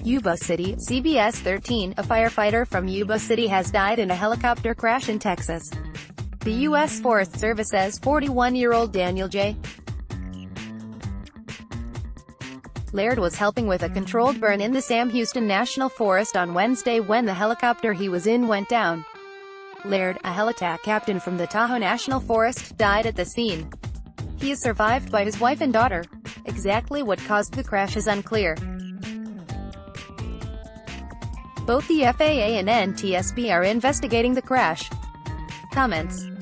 Yuba City, CBS 13, a firefighter from Yuba City has died in a helicopter crash in Texas. The U.S. Forest Service says 41-year-old Daniel J. Laird was helping with a controlled burn in the Tahoe National Forest on Wednesday when the helicopter he was in went down. Laird, a helitack captain from the Tahoe National Forest, died at the scene. He is survived by his wife and daughter. Exactly what caused the crash is unclear. Both the FAA and NTSB are investigating the crash. Comments.